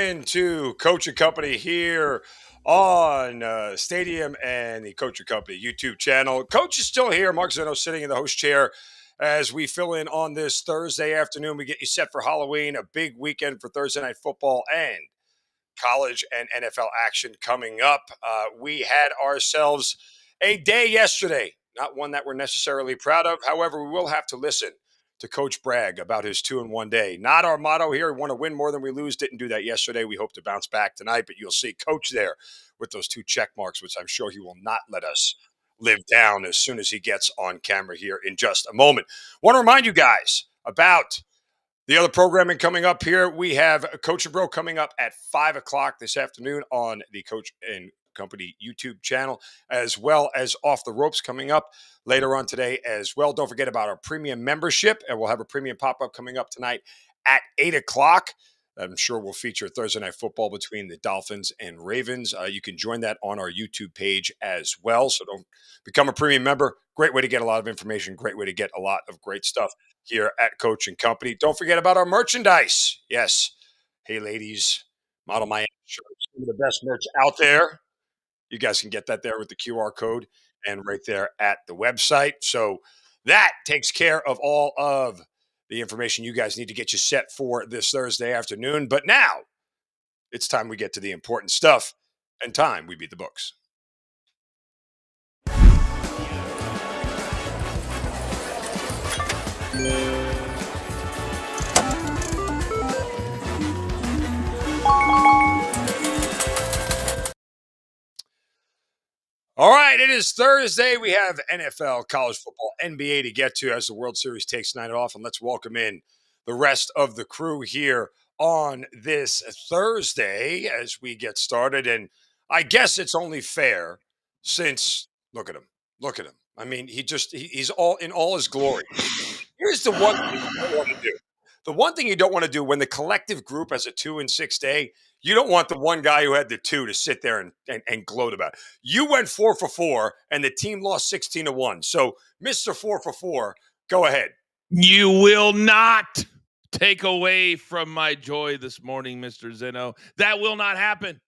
Into Coach and Company here on Stadium and the Coach and Company YouTube channel. Coach is still here. Mark Zeno sitting in the host chair as we fill in on this Thursday afternoon. We get you set for Halloween, a big weekend for Thursday night football and college and NFL action coming up. We had ourselves a day yesterday, not one that we're necessarily proud of. However, we will have to listen to Coach brag about his 2-1 day. Not our motto here. We want to win more than we lose. Didn't do that yesterday. We hope to bounce back tonight, but you'll see Coach there with those 2 check marks, which I'm sure he will not let us live down as soon as he gets on camera here in just a moment. Want to remind you guys about the other programming coming up here. We have Coach and Bro coming up at 5 o'clock this afternoon on the Coach and Company YouTube channel, as well as Off the Ropes coming up later on today as well. Don't forget about our premium membership, and we'll have a premium pop-up coming up tonight at 8 o'clock. I'm sure we'll feature Thursday Night Football between the Dolphins and Ravens. You can join that on our YouTube page as well. So don't become a premium member. Great way to get a lot of information. Great way to get a lot of great stuff here at Coach and Company. Don't forget about our merchandise. Yes. Hey, ladies, model my shirts. Some of the best merch out there. You guys can get that there with the QR code and right there at the website. So that takes care of all of the information you guys need to get you set for this Thursday afternoon. But now it's time we get to the important stuff and time we beat the books. All right, it is Thursday. We have NFL, college football, NBA to get to as the World Series takes night off. And let's welcome in the rest of the crew here on this Thursday as we get started. And I guess it's only fair since, look at him. Look at him. I mean, he's all in all his glory. Here's the one thing you don't want to do. The one thing you don't want to do when the collective group has a 2-6 day, you don't want the one guy who had the 2 to sit there and gloat about it. You went 4 for 4 and the team lost 16-1. So, Mr. 4 for 4, go ahead. You will not take away from my joy this morning, Mr. Zeno. That will not happen.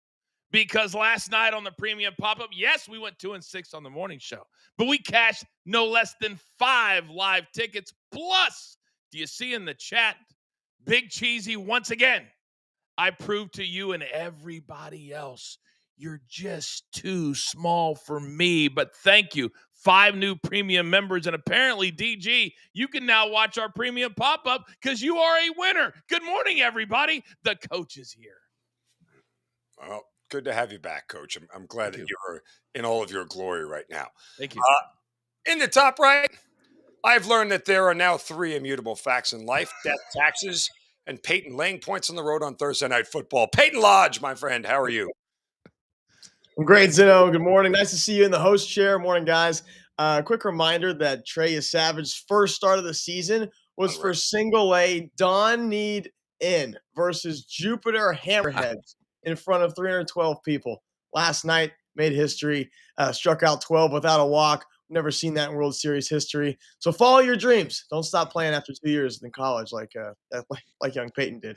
Because last night on the premium pop-up, yes, we went 2-6 on the morning show, but we cashed no less than 5 live tickets. Plus, do you see in the chat, Big Cheesy, once again, I proved to you and everybody else, you're just too small for me, but thank you. 5 new premium members, and apparently, DG, you can now watch our premium pop-up because you are a winner. Good morning, everybody. The coach is here. Well, good to have you back, Coach. I'm glad that you're in all of your glory right now. Thank you. In the top right, I've learned that there are now 3 immutable facts in life: death, taxes, and Peyton laying points on the road on Thursday Night Football. Peyton Lodge, my friend, how are you? I'm great, Zeno. Good morning. Nice to see you in the host chair. Morning, guys. Quick reminder that Trey Savage's first start of the season was for single A Don Need In versus Jupiter Hammerheads in front of 312 people. Last night, made history, struck out 12 without a walk. Never seen that in World Series history. So follow your dreams. Don't stop playing after 2 years in college like young Peyton did.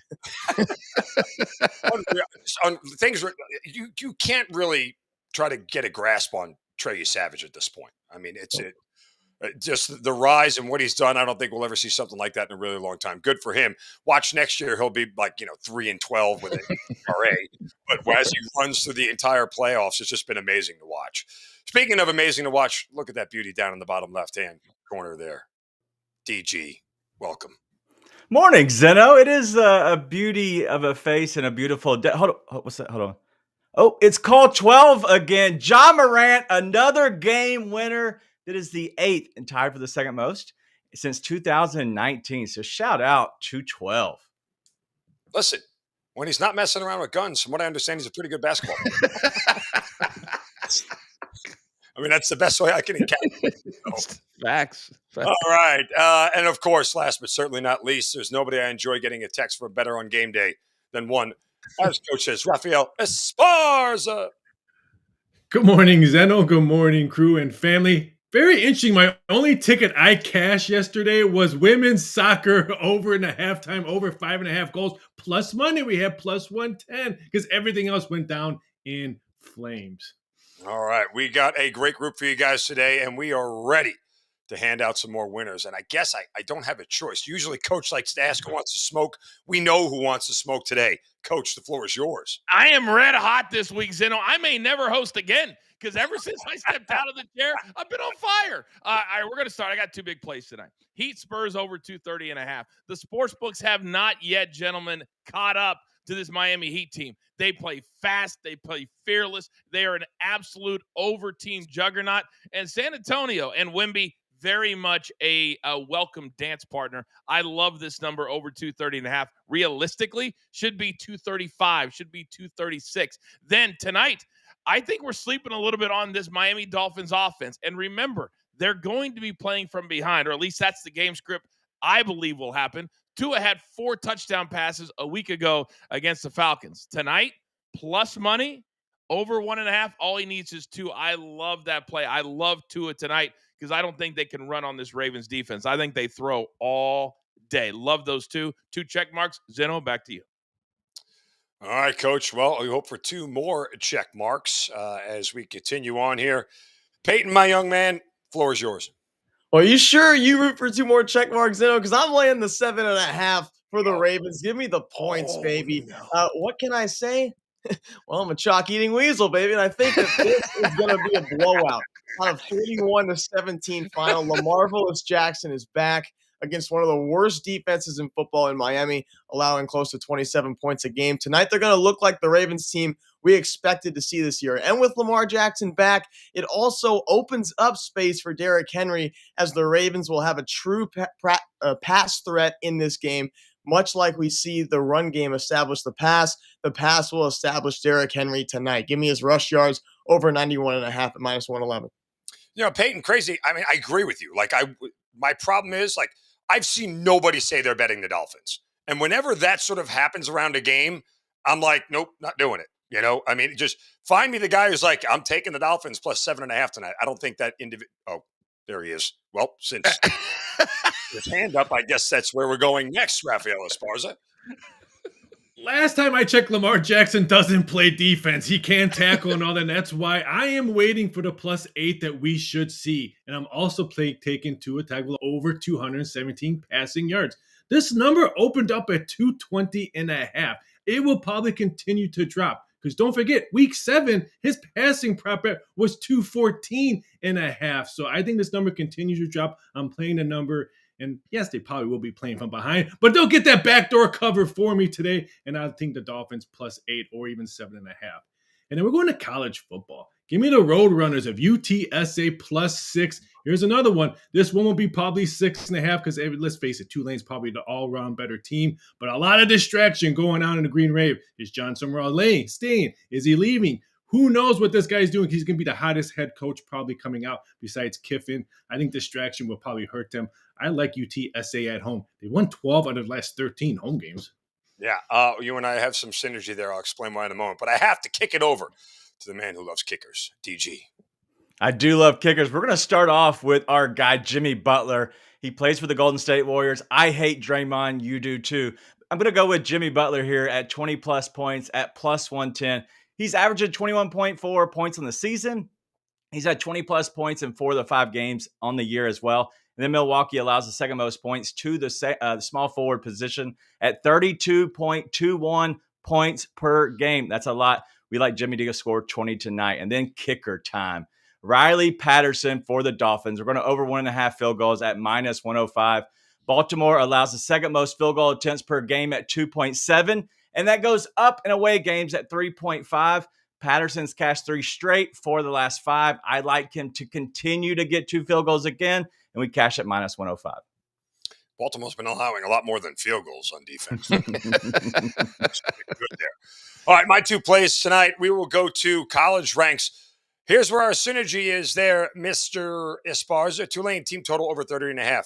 On things you can't really try to get a grasp on Trey Savage at this point. I mean, it's just the rise and what he's done. I don't think we'll ever see something like that in a really long time. Good for him. Watch next year; he'll be like 3-12 with an RA. But as he runs through the entire playoffs, it's just been amazing to watch. Speaking of amazing to watch, look at that beauty down in the bottom left-hand corner there. DG, welcome. Morning, Zeno. It is a beauty of a face and a beautiful hold on. What's that? Hold on. Oh, it's called 12 again. Ja Morant, another game winner. That is the 8th and tied for the second most since 2019. So shout out to 12. Listen, when he's not messing around with guns, from what I understand, he's a pretty good basketball player. I mean, that's the best way I can encapsulate. Facts. All right. And of course, last but certainly not least, there's nobody I enjoy getting a text from better on game day than one, as Coach says, Rafael Esparza. Good morning, Zeno. Good morning, crew and family. Very interesting. My only ticket I cashed yesterday was women's soccer over in the halftime, over 5.5 goals. Plus money, we had plus 110 because everything else went down in flames. All right. We got a great group for you guys today, and we are ready to hand out some more winners. And I guess I don't have a choice. Usually, Coach likes to ask who wants to smoke. We know who wants to smoke today. Coach, the floor is yours. I am red hot this week, Zeno. I may never host again because ever since I stepped out of the chair, I've been on fire. All right, we're going to start. I got two big plays tonight. Heat Spurs over 230.5. The sports books have not yet, gentlemen, caught up to this Miami Heat team. They play fast. They play fearless. They are an absolute over-team juggernaut. And San Antonio and Wemby, very much a welcome dance partner. I love this number over 230.5. Realistically, should be 235, should be 236. Then tonight, I think we're sleeping a little bit on this Miami Dolphins offense. And remember, they're going to be playing from behind, or at least that's the game script I believe will happen. Tua had 4 touchdown passes a week ago against the Falcons. Tonight, plus money, over 1.5. All he needs is 2. I love that play. I love Tua tonight because I don't think they can run on this Ravens defense. I think they throw all day. Love those two check marks. Zeno, back to you. All right, Coach. Well, we hope for 2 more check marks as we continue on here. Peyton, my young man, floor is yours. Well, you sure you root for 2 more check marks, Zeno? Because I'm laying the 7.5 for the Ravens. Give me the points, baby. No. What can I say? Well, I'm a chalk-eating weasel, baby, and I think that this is going to be a blowout. On a 41-17 final, Lamarvelous Jackson is back against one of the worst defenses in football in Miami, allowing close to 27 points a game. Tonight, they're going to look like the Ravens team we expected to see this year. And with Lamar Jackson back, it also opens up space for Derrick Henry, as the Ravens will have a true pass threat in this game. Much like we see the run game establish the pass will establish Derrick Henry tonight. Give me his rush yards over 91.5 at minus 111. You know, Peyton, crazy. I mean, I agree with you. My problem is, I've seen nobody say they're betting the Dolphins. And whenever that sort of happens around a game, I'm like, nope, not doing it. You know, I mean, just find me the guy who's like, I'm taking the Dolphins plus 7.5 tonight. I don't think that oh, there he is. Well, since his hand up, I guess that's where we're going next, Rafael Esparza. Last time I checked, Lamar Jackson doesn't play defense. He can't tackle and all that. And that's why I am waiting for the plus 8 that we should see. And I'm also taking Tua Tagovailoa over 217 passing yards. This number opened up at 220.5. It will probably continue to drop. Because don't forget, week 7, his passing prop bet was 214.5. So I think this number continues to drop. I'm playing the number. And yes, they probably will be playing from behind, but they'll get that backdoor cover for me today. And I think the Dolphins plus 8 or even 7.5. And then we're going to college football. Give me the Roadrunners of UTSA plus 6. Here's another one. This one will be probably 6.5 because let's face it, Tulane's probably the all-around better team. But a lot of distraction going on in the Green Wave. Is John Summerall staying? Is he leaving? Who knows what this guy's doing? He's going to be the hottest head coach probably coming out besides Kiffin. I think distraction will probably hurt them. I like UTSA at home. They won 12 out of the last 13 home games. Yeah, you and I have some synergy there. I'll explain why in a moment. But I have to kick it over to the man who loves kickers, DG. I do love kickers. We're going to start off with our guy, Jimmy Butler. He plays for the Golden State Warriors. I hate Draymond. You do too. I'm going to go with Jimmy Butler here at 20-plus points at plus 110. He's averaging 21.4 points on the season. He's had 20-plus points in 4 of the 5 games on the year as well. And then Milwaukee allows the second most points to the small forward position at 32.21 points per game. That's a lot. We like Jimmy to score 20 tonight. And then kicker time. Riley Patterson for the Dolphins. We're going to over 1.5 field goals at minus 105. Baltimore allows the second most field goal attempts per game at 2.7. And that goes up in away games at 3.5. Patterson's cashed 3 straight for the last 5. I like him to continue to get 2 field goals again, and we cash at minus 105. Baltimore's been allowing a lot more than field goals on defense. Good there. All right, my 2 plays tonight. We will go to college ranks. Here's where our synergy is there, Mr. Esparza. Tulane team total over 30.5.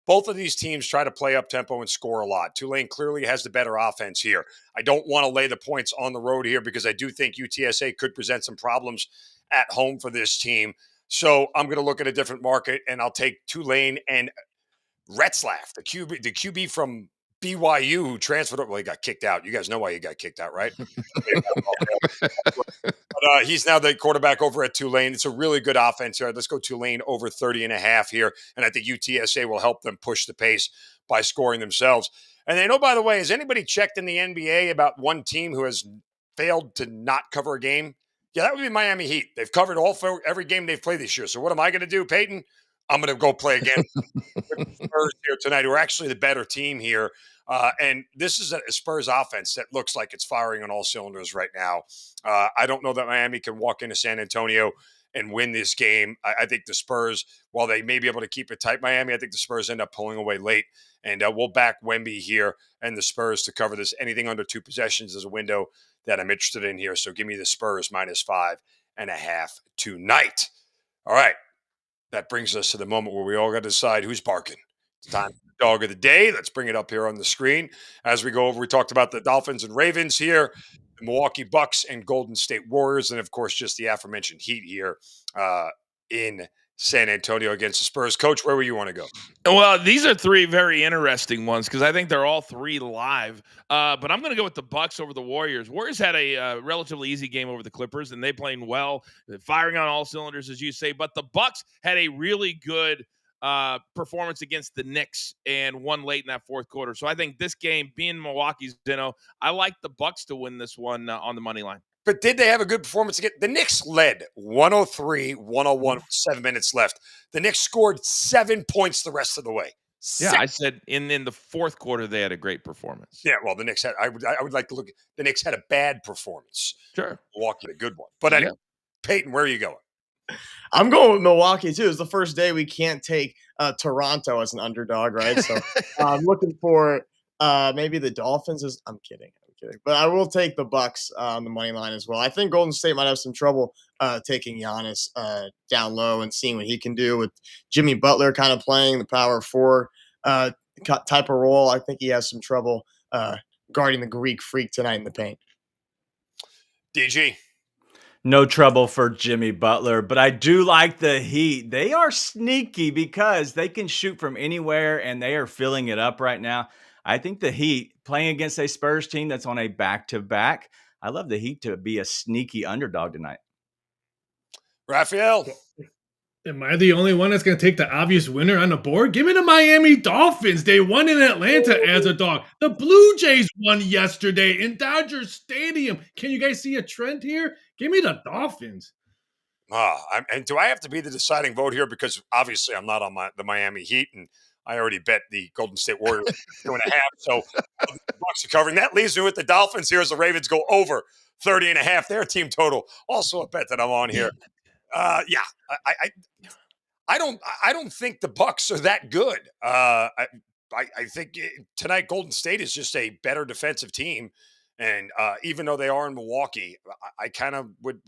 Both of these teams try to play up tempo and score a lot. Tulane clearly has the better offense here. I don't want to lay the points on the road here because I do think UTSA could present some problems at home for this team. So I'm going to look at a different market, and I'll take Tulane and Retzlaff, the QB from BYU who transferred. Well, he got kicked out. You guys know why he got kicked out, right? But he's now the quarterback over at Tulane. It's a really good offense here. Let's go Tulane over 30.5 here. And I think UTSA will help them push the pace by scoring themselves. And then, oh, by the way, has anybody checked in the NBA about one team who has failed to not cover a game? Yeah, that would be Miami Heat. They've covered every game they've played this year. So what am I going to do, Peyton? I'm going to go play again with the Spurs here tonight, who are actually the better team here. And this is a Spurs offense that looks like it's firing on all cylinders right now. I don't know that Miami can walk into San Antonio and win this game. I think the Spurs, while they may be able to keep it tight, Miami, I think the Spurs end up pulling away late. And we'll back Wemby here and the Spurs to cover this. Anything under 2 possessions is a window that I'm interested in here. So give me the Spurs -5.5 tonight. All right. That brings us to the moment where we all got to decide who's barking. It's time for the dog of the day. Let's bring it up here on the screen. As we go over, we talked about the Dolphins and Ravens here, the Milwaukee Bucks and Golden State Warriors, and of course, just the aforementioned Heat here in San Antonio against the Spurs. Coach, where would you want to go? Well, these are 3 very interesting ones because I think they're all 3 live. But I'm going to go with the Bucks over the Warriors. Warriors had a relatively easy game over the Clippers, and they playing well, firing on all cylinders, as you say. But the Bucks had a really good performance against the Knicks and won late in that fourth quarter. So I think this game, being Milwaukee's, I like the Bucks to win this one on the money line. But did they have a good performance again? The Knicks led 103-101 with 7 minutes left. The Knicks scored 7 points the rest of the way. Yeah, I said in the fourth quarter they had a great performance. Yeah, well, the Knicks had. I would like to look. The Knicks had a bad performance. Sure, Milwaukee had a good one. But anyway, Peyton, where are you going? I'm going with Milwaukee too. It's the first day we can't take Toronto as an underdog, right? So I'm looking for maybe the Dolphins. I'm kidding, but I will take the Bucks on the money line as well. I think Golden State might have some trouble taking Giannis down low and seeing what he can do with Jimmy Butler kind of playing the power 4 type of role. I think he has some trouble guarding the Greek Freak tonight in the paint. DG. No trouble for Jimmy Butler, but I do like the Heat. They are sneaky because they can shoot from anywhere and they are filling it up right now. I think the Heat playing against a Spurs team that's on a back-to-back. I love the Heat to be a sneaky underdog tonight. Raphael. Am I the only one that's going to take the obvious winner on the board? Give me the Miami Dolphins. They won in Atlanta as a dog. The Blue Jays won yesterday in Dodger Stadium. Can you guys see a trend here? Give me the Dolphins. And do I have to be the deciding vote here? Because obviously I'm not on the Miami Heat, and I already bet the Golden State Warriors 2.5. So the Bucks are covering. That leaves me with the Dolphins here as the Ravens go over 30.5. Their team total. Also a bet that I'm on here. I don't think the Bucks are that good. I think tonight Golden State is just a better defensive team, and even though they are in Milwaukee, I kind of would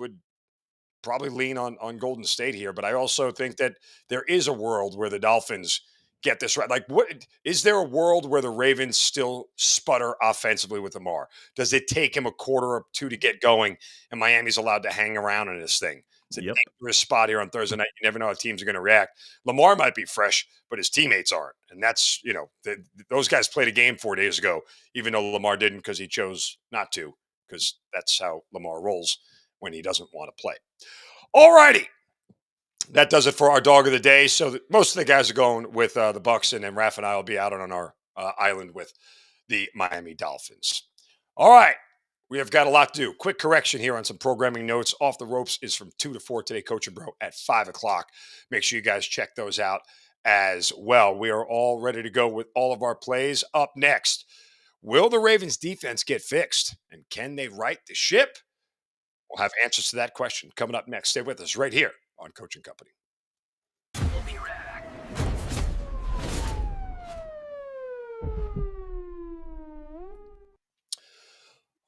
probably lean on Golden State here. But I also think that there is a world where the Dolphins get this right. Like, what is there a world where the Ravens still sputter offensively with Lamar? Does it take him a quarter or 2 to get going, and Miami's allowed to hang around in this thing? It's a dangerous spot here on Thursday night. You never know how teams are going to react. Lamar might be fresh, but his teammates aren't. And that's, those guys played a game 4 days ago, even though Lamar didn't because he chose not to, because that's how Lamar rolls when he doesn't want to play. All righty. That does it for our dog of the day. So most of the guys are going with the Bucks, and then Raph and I will be out on our island with the Miami Dolphins. All right. We have got a lot to do. Quick correction here on some programming notes. Off the Ropes is from 2 to 4 today. Coach and Bro at 5 o'clock. Make sure you guys check those out as well. We are all ready to go with all of our plays. Up next, will the Ravens defense get fixed? And can they right the ship? We'll have answers to that question coming up next. Stay with us right here on Coach and Company.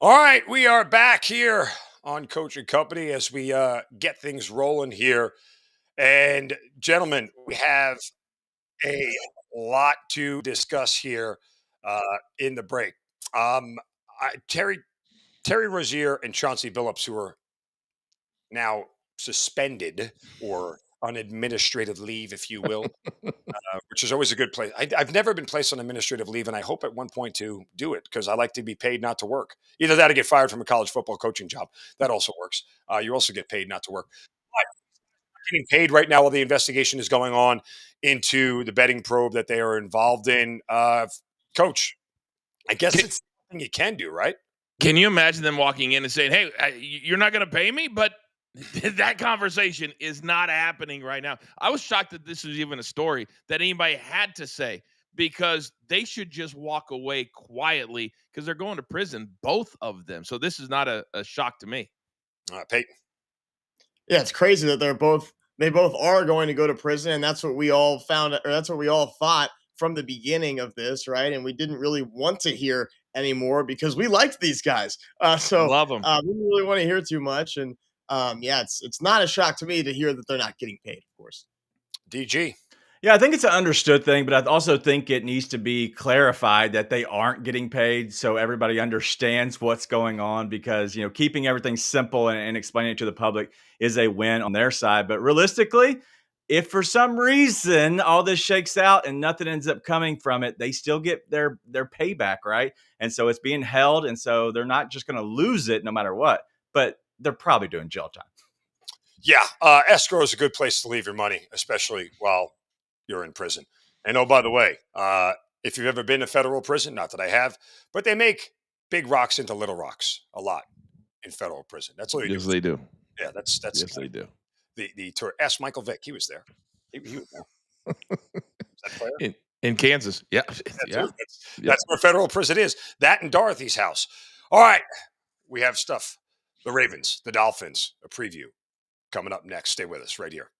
All right, we are back here on Coach and Company as we get things rolling here. And gentlemen, we have a lot to discuss here in the break. Terry Rozier and Chauncey Billups, who are now suspended or on administrative leave, if you will, which is always a good place. I've never been placed on administrative leave, and I hope at one point to do it because I like to be paid not to work. Either that or get fired from a college football coaching job. That also works. You also get paid not to work. But getting paid right now while the investigation is going on into the betting probe that they are involved in. Coach, I guess it's something you can do, right? Can you imagine them walking in and saying, "Hey, you're not going to pay me," but that conversation is not happening right now. I was shocked that this was even a story that anybody had to say, because they should just walk away quietly because they're going to prison, both of them. So this is not a shock to me. Peyton. Yeah, it's crazy that they both are going to go to prison, and that's what we all found, or that's what we all thought from the beginning of this, right? And we didn't really want to hear anymore because we liked these guys. Love them. We didn't really want to hear too much. And yeah, it's not a shock to me to hear that they're not getting paid, of course. DG. Yeah, I think it's an understood thing, but I also think it needs to be clarified that they aren't getting paid so everybody understands what's going on, because, keeping everything simple and explaining it to the public is a win on their side. But realistically, if for some reason all this shakes out and nothing ends up coming from it, they still get their payback, right? And so it's being held, and so they're not just going to lose it no matter what, but they're probably doing jail time. Yeah, escrow is a good place to leave your money, especially while you're in prison. And oh, by the way, if you've ever been to federal prison, not that I have, but they make big rocks into little rocks a lot in federal prison. That's all you Yes, do. they do. Yeah, that's Yes, they do. The tour. Ask Michael Vick. He was there. He was there. Is that fair? In Kansas. Yeah. Yeah. That's where federal prison is. That and Dorothy's house. All right. We have stuff. The Ravens, the Dolphins, a preview coming up next. Stay with us right here.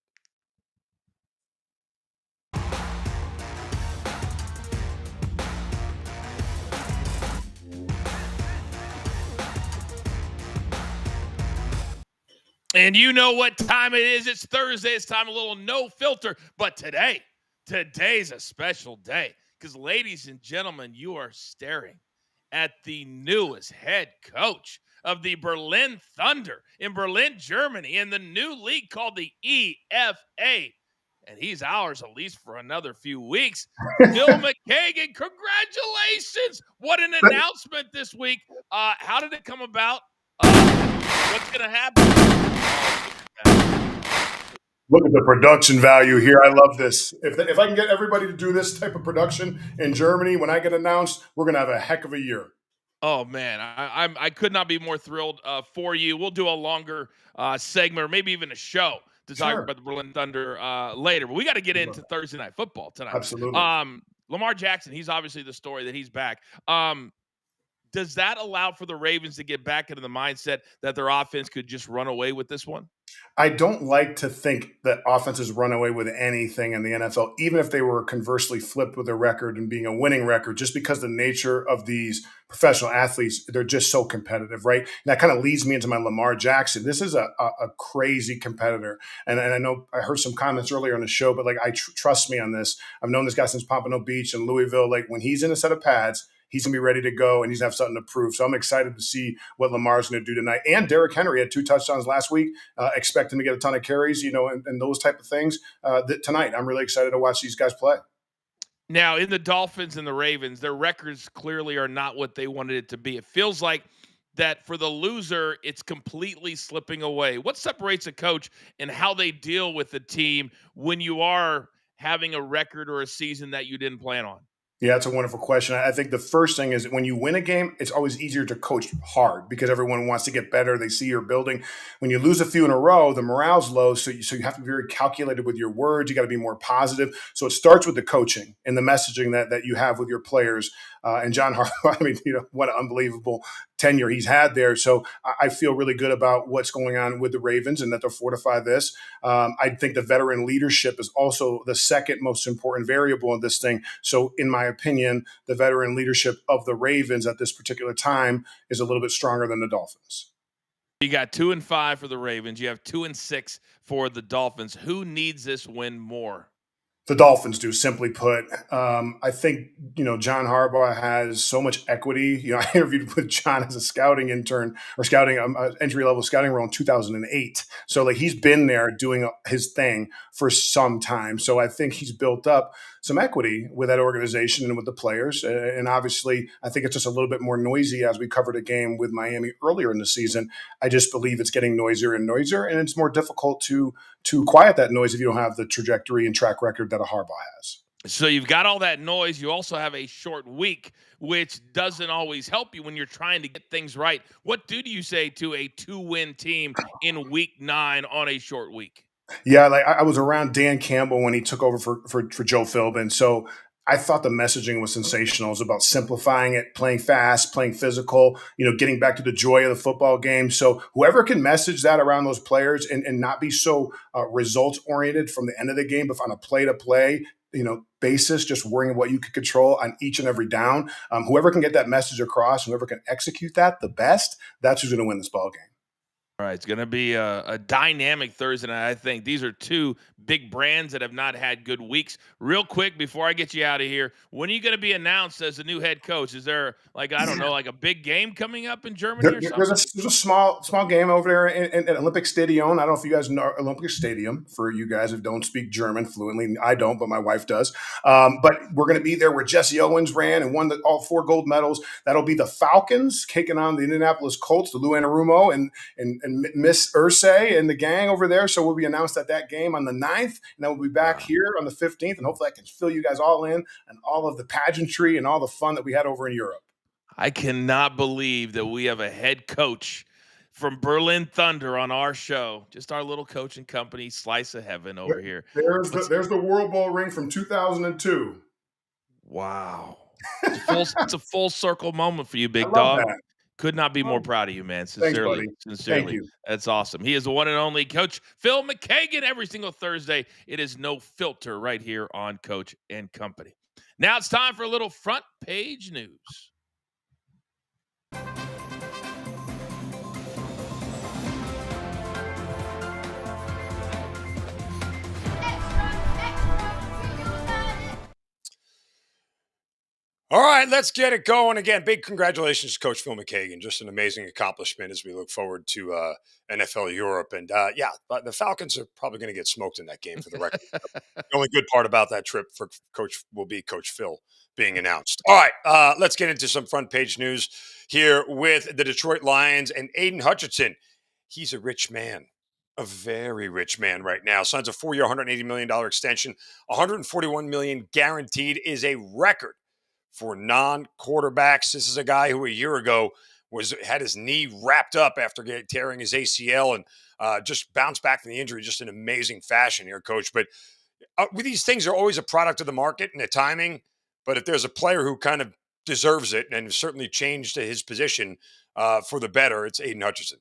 And you know what time it is. It's Thursday. It's time a little no filter. But today's a special day because, ladies and gentlemen, you are staring at the newest head coach of the Berlin Thunder in Berlin, Germany, in the new league called the EFA. And he's ours at least for another few weeks. Bill McKagan, congratulations. What an announcement this week. How did it come about? What's going to happen? Look at the production value here. I love this. If I can get everybody to do this type of production in Germany, when I get announced, we're going to have a heck of a year. Oh, man, I could not be more thrilled for you. We'll do a longer segment or maybe even a show to talk about the Berlin Thunder later. But we got to get into Thursday Night Football tonight. Absolutely. Lamar Jackson, he's obviously the story that he's back. Does that allow for the Ravens to get back into the mindset that their offense could just run away with this one? I don't like to think that offenses run away with anything in the NFL, even if they were conversely flipped with their record and being a winning record, just because the nature of these professional athletes, they're just so competitive, right? And that kind of leads me into my Lamar Jackson. This is a crazy competitor. And I know I heard some comments earlier on the show, but trust me on this. I've known this guy since Pompano Beach and Louisville. Like, when he's in a set of pads, he's going to be ready to go, and he's going to have something to prove. So I'm excited to see what Lamar's going to do tonight. And Derrick Henry had 2 touchdowns last week. Expect him to get a ton of carries, and those type of things tonight. I'm really excited to watch these guys play. Now, in the Dolphins and the Ravens, their records clearly are not what they wanted it to be. It feels like that for the loser, it's completely slipping away. What separates a coach and how they deal with the team when you are having a record or a season that you didn't plan on? Yeah, that's a wonderful question. I think the first thing is when you win a game, it's always easier to coach hard because everyone wants to get better. They see your building. When you lose a few in a row, the morale's low. So you have to be very calculated with your words. You got to be more positive. So it starts with the coaching and the messaging that you have with your players. And John Harbaugh, I mean, what an unbelievable tenure he's had there. So I feel really good about what's going on with the Ravens and that they'll fortify this. I think the veteran leadership is also the second most important variable in this thing. So in my opinion, the veteran leadership of the Ravens at this particular time is a little bit stronger than the Dolphins. You got 2-5 for the Ravens. You have 2-6 for the Dolphins. Who needs this win more? The Dolphins do, simply put. I think, John Harbaugh has so much equity. I interviewed with John as a scouting intern or scouting entry level scouting role in 2008. So like he's been there doing his thing for some time. So I think he's built up some equity with that organization and with the players. And obviously, I think it's just a little bit more noisy as we covered a game with Miami earlier in the season. I just believe it's getting noisier and noisier, and it's more difficult to quiet that noise if you don't have the trajectory and track record that a Harbaugh has. So you've got all that noise. You also have a short week, which doesn't always help you when you're trying to get things right. What do you say to a 2-win team in week 9 on a short week? Yeah, like I was around Dan Campbell when he took over for Joe Philbin. So I thought the messaging was sensational. It was about simplifying it, playing fast, playing physical, getting back to the joy of the football game. So whoever can message that around those players and not be so results oriented from the end of the game, but on a play to play, basis, just worrying what you can control on each and every down. Whoever can get that message across, whoever can execute that the best, that's who's going to win this ball game. All right, it's going to be a dynamic Thursday night. I think these are two big brands that have not had good weeks. Real quick, before I get you out of here, when are you going to be announced as the new head coach? Is there, like a big game coming up in Germany or something? There's a small game over there in Olympic Stadium. I don't know if you guys know Olympic Stadium, for you guys who don't speak German fluently. I don't, but my wife does. But we're going to be there where Jesse Owens ran and won all 4 gold medals. That'll be the Falcons taking on the Indianapolis Colts, the Lou Anarumo and Miss Ursay and the gang over there. So we'll be announced at that game on the 9th, and then we'll be back here on the 15th, and hopefully I can fill you guys all in and all of the pageantry and all the fun that we had over in Europe. I cannot believe that we have a head coach from Berlin Thunder on our show. Just our little coaching company, Slice of Heaven over here. There's the World Bowl ring from 2002. Wow. It's a full circle moment for you, big I love dog. that. Could not be more proud of you, man. Sincerely. Thanks, buddy. Sincerely. Thank you. That's awesome. He is the one and only Coach Phil McKagan every single Thursday. It is no filter right here on Coach and Company. Now it's time for a little front page news. All right, let's get it going. Again, big congratulations to Coach Phil McKagan. Just an amazing accomplishment as we look forward to NFL Europe. And but the Falcons are probably going to get smoked in that game, for the record. The only good part about that trip for Coach will be Coach Phil being announced. All right, let's get into some front page news here with the Detroit Lions and Aiden Hutchinson. He's a rich man. A very rich man right now. Signs a 4-year, $180 million extension. $141 million guaranteed is a record for non-quarterbacks. This is a guy who a year ago had his knee wrapped up after tearing his ACL and just bounced back from the injury just in amazing fashion here, Coach. But these things are always a product of the market and the timing. But if there's a player who kind of deserves it and certainly changed his position for the better, it's Aiden Hutchinson.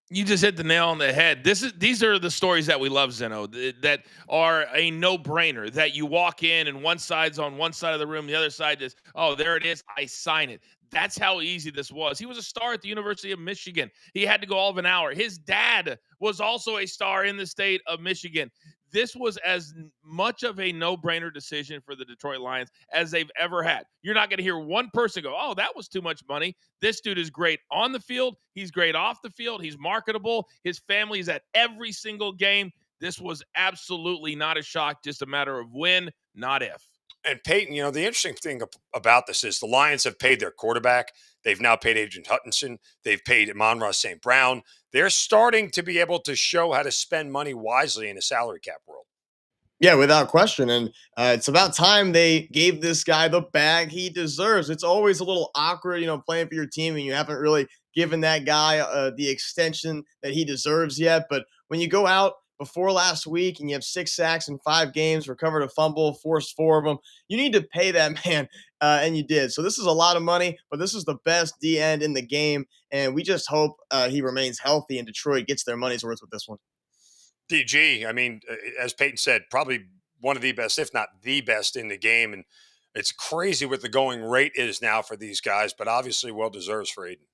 You just hit the nail on the head. These are the stories that we love, Zeno, that are a no-brainer, that you walk in and one side's on one side of the room, the other side is, oh, there it is, I sign it. That's how easy this was. He was a star at the University of Michigan. He had to go all of an hour. His dad was also a star in the state of Michigan. This was as much of a no-brainer decision for the Detroit Lions as they've ever had. You're not going to hear one person go, oh, that was too much money. This dude is great on the field. He's great off the field. He's marketable. His family is at every single game. This was absolutely not a shock, just a matter of when, not if. And Peyton, the interesting thing about this is the Lions have paid their quarterback. They've now paid Aiden Hutchinson. They've paid Amon-Ra St. Brown. They're starting to be able to show how to spend money wisely in a salary cap world. Yeah, without question. And it's about time they gave this guy the bag he deserves. It's always a little awkward, playing for your team and you haven't really given that guy the extension that he deserves yet. But when you go out before last week and you have 6 sacks in 5 games, recovered a fumble, forced 4 of them, you need to pay that man, and you did. So this is a lot of money, but this is the best D-end in the game, and we just hope he remains healthy and Detroit gets their money's worth with this one. DG, I mean, as Peyton said, probably one of the best, if not the best in the game, and it's crazy what the going rate is now for these guys, but obviously well-deserved for Aiden.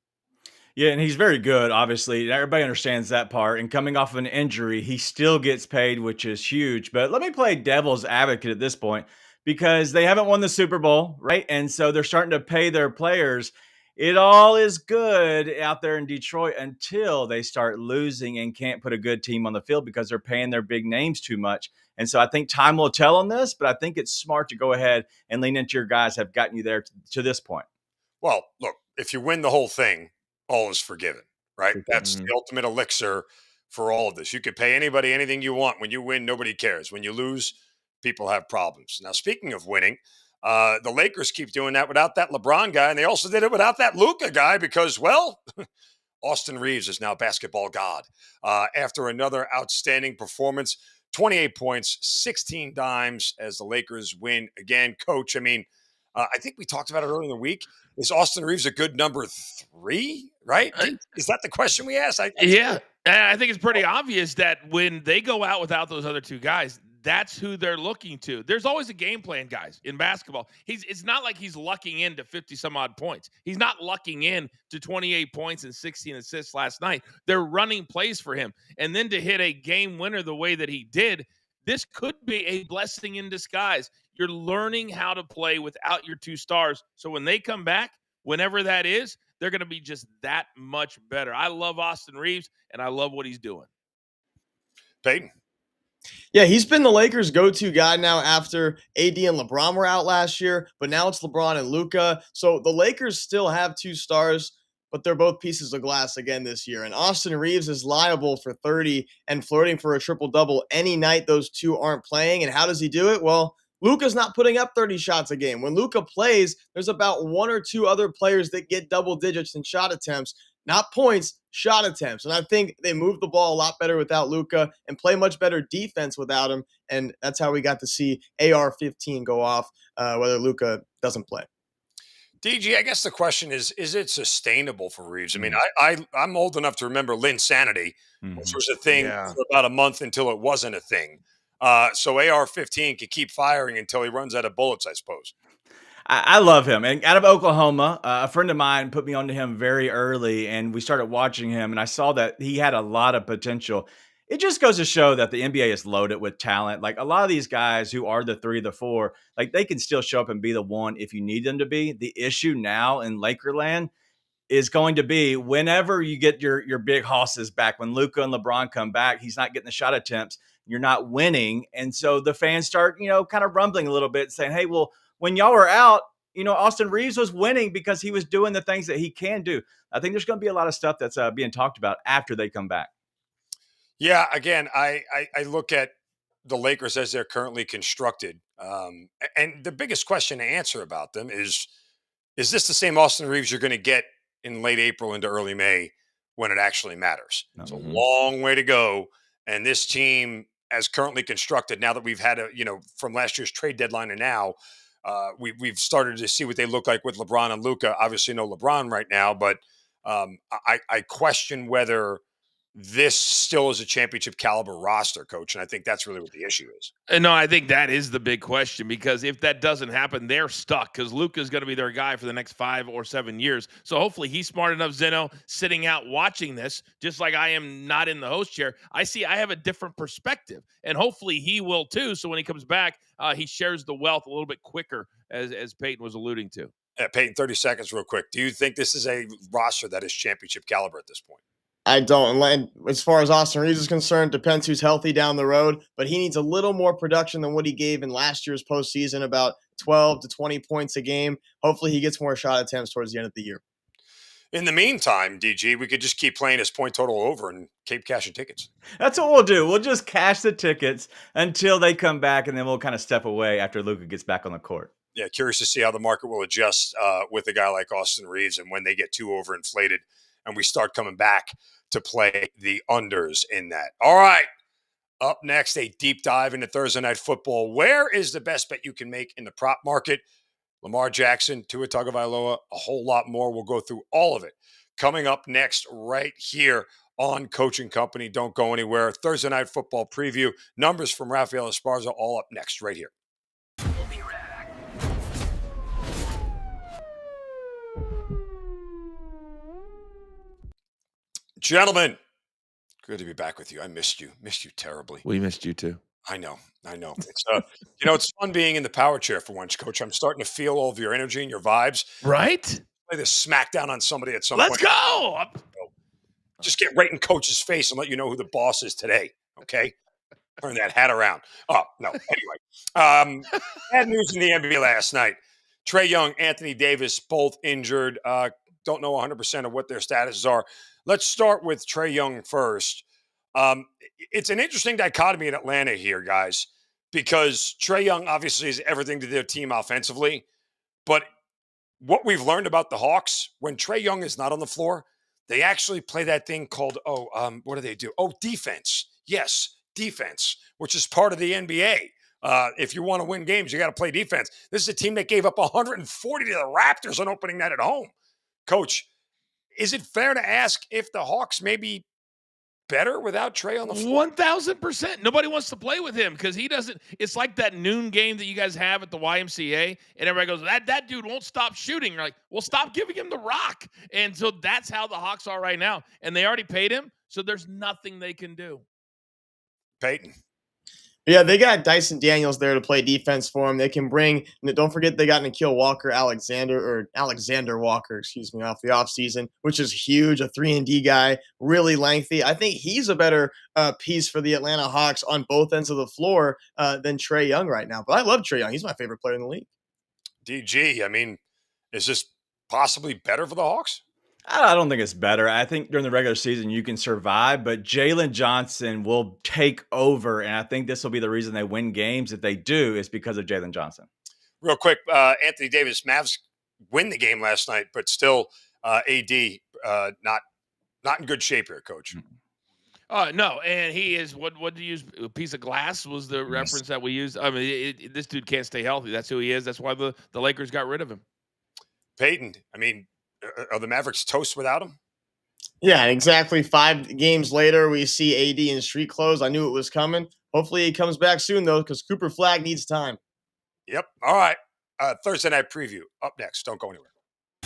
Yeah, and he's very good, obviously. Everybody understands that part. And coming off of an injury, he still gets paid, which is huge. But let me play devil's advocate at this point because they haven't won the Super Bowl, right? And so they're starting to pay their players. It all is good out there in Detroit until they start losing and can't put a good team on the field because they're paying their big names too much. And so I think time will tell on this, but I think it's smart to go ahead and lean into your guys have gotten you there to this point. Well, look, if you win the whole thing, all is forgiven, right? Good point. That's the ultimate elixir for all of this. You could pay anybody anything you want. When you win, nobody cares. When you lose, people have problems. Now, speaking of winning, the Lakers keep doing that without that LeBron guy, and they also did it without that Luka guy because, well, Austin Reeves is now basketball god. After another outstanding performance, 28 points, 16 dimes as the Lakers win again. Coach, I mean, I think we talked about it earlier in the week. Is Austin Reeves a good number 3, right? Is that the question we asked? Yeah. And I think it's pretty obvious that when they go out without those other two guys, that's who they're looking to. There's always a game plan, guys, in basketball. It's not like he's lucking into 50 some odd points. He's not lucking in to 28 points and 16 assists last night. They're running plays for him. And then to hit a game winner the way that he did, this could be a blessing in disguise. You're learning how to play without your two stars. So when they come back, whenever that is, they're going to be just that much better. I love Austin Reeves, and I love what he's doing. Peyton? Yeah, he's been the Lakers' go-to guy now after AD and LeBron were out last year, but now it's LeBron and Luka. So the Lakers still have two stars, but they're both pieces of glass again this year. And Austin Reeves is liable for 30 and flirting for a triple-double any night those two aren't playing. And how does he do it? Well, Luka's not putting up 30 shots a game. When Luka plays, there's about one or two other players that get double digits in shot attempts, not points, shot attempts. And I think they move the ball a lot better without Luka and play much better defense without him. And that's how we got to see AR-15 go off, whether Luka doesn't play. DG, I guess the question is it sustainable for Reeves? I mean, I'm old enough to remember Linsanity, which was a thing for about a month until it wasn't a thing. So AR-15 can keep firing until he runs out of bullets, I suppose. I love him. And out of Oklahoma, a friend of mine put me onto him very early, and we started watching him, and I saw that he had a lot of potential. It just goes to show that the NBA is loaded with talent. Like a lot of these guys who are the 3, the 4, like they can still show up and be the 1 if you need them to be. The issue now in Lakerland is going to be whenever you get your big hosses back, when Luka and LeBron come back, he's not getting the shot attempts. You're not winning. And so the fans start, kind of rumbling a little bit saying, hey, well, when y'all were out, Austin Reeves was winning because he was doing the things that he can do. I think there's going to be a lot of stuff that's being talked about after they come back. Yeah, again, I look at the Lakers as they're currently constructed. And the biggest question to answer about them is this the same Austin Reeves you're going to get in late April into early May when it actually matters? It's a long way to go. And this team, as currently constructed, now that we've had from last year's trade deadline to now, we've started to see what they look like with LeBron and Luka. Obviously, no LeBron right now, but I question whether this still is a championship caliber roster, Coach. And I think that's really what the issue is. And no, I think that is the big question, because if that doesn't happen, they're stuck, because Luka's going to be their guy for the next 5 or 7 years. So hopefully he's smart enough, Zeno, sitting out watching this, just like I am not in the host chair. I have a different perspective, and hopefully he will too. So when he comes back, he shares the wealth a little bit quicker, as Peyton was alluding to. Peyton, 30 seconds real quick. Do you think this is a roster that is championship caliber at this point? I don't. And as far as Austin Reeves is concerned, depends who's healthy down the road, but he needs a little more production than what he gave in last year's postseason, about 12 to 20 points a game. Hopefully he gets more shot attempts towards the end of the year. In the meantime, DG, we could just keep playing his point total over and keep cashing tickets. That's what we'll do. We'll just cash the tickets until they come back, and then we'll kind of step away after Luka gets back on the court. Yeah, curious to see how the market will adjust with a guy like Austin Reeves, and when they get too overinflated and we start coming back to play the unders in that. All right. Up next, a deep dive into Thursday Night Football. Where is the best bet you can make in the prop market? Lamar Jackson, Tua Tagovailoa, a whole lot more. We'll go through all of it coming up next right here on Coaching Company. Don't go anywhere. Thursday Night Football preview. Numbers from Rafael Esparza all up next right here. Gentlemen, good to be back with you. I missed you. Missed you terribly. We missed you too. I know. It's it's fun being in the power chair for once, Coach. I'm starting to feel all of your energy and your vibes. Right? Play this smackdown on somebody at some Let's point. go. Just get right in Coach's face and let you know who the boss is today. Okay, turn that hat around. Oh no. Anyway, bad news in the NBA last night. Trae Young, Anthony Davis, both injured. Don't know 100% of what their statuses are. Let's start with Trae Young first. It's an interesting dichotomy in Atlanta here, guys, because Trae Young obviously is everything to their team offensively. But what we've learned about the Hawks, when Trae Young is not on the floor, they actually play that thing called, what do they do? Oh, defense. Yes, defense, which is part of the NBA. If you want to win games, you got to play defense. This is a team that gave up 140 to the Raptors on opening night at home. Coach, is it fair to ask if the Hawks may be better without Trae on the floor? 1,000%. Nobody wants to play with him because he doesn't. It's like that noon game that you guys have at the YMCA, and everybody goes, that dude won't stop shooting. You're like, well, stop giving him the rock. And so that's how the Hawks are right now. And they already paid him, so there's nothing they can do. Peyton. Yeah, they got Dyson Daniels there to play defense for him. They can bring, don't forget they got Alexander Walker, off the offseason, which is huge, a 3-and-D guy, really lengthy. I think he's a better piece for the Atlanta Hawks on both ends of the floor than Trae Young right now. But I love Trae Young. He's my favorite player in the league. DG, I mean, is this possibly better for the Hawks? I don't think it's better. I think during the regular season you can survive, but Jalen Johnson will take over, and I think this will be the reason they win games. If they do, it's because of Jalen Johnson. Real quick, Anthony Davis, Mavs win the game last night, but still AD not in good shape here, Coach. No, and he is what did you use? A piece of glass was the reference that we used. I mean, this dude can't stay healthy. That's who he is. That's why the Lakers got rid of him. Peyton, I mean, are the Mavericks toast without him? Yeah, exactly. 5 games later, we see AD in street clothes. I knew it was coming. Hopefully he comes back soon, though, because Cooper Flagg needs time. Yep. All right. Thursday night preview up next. Don't go anywhere.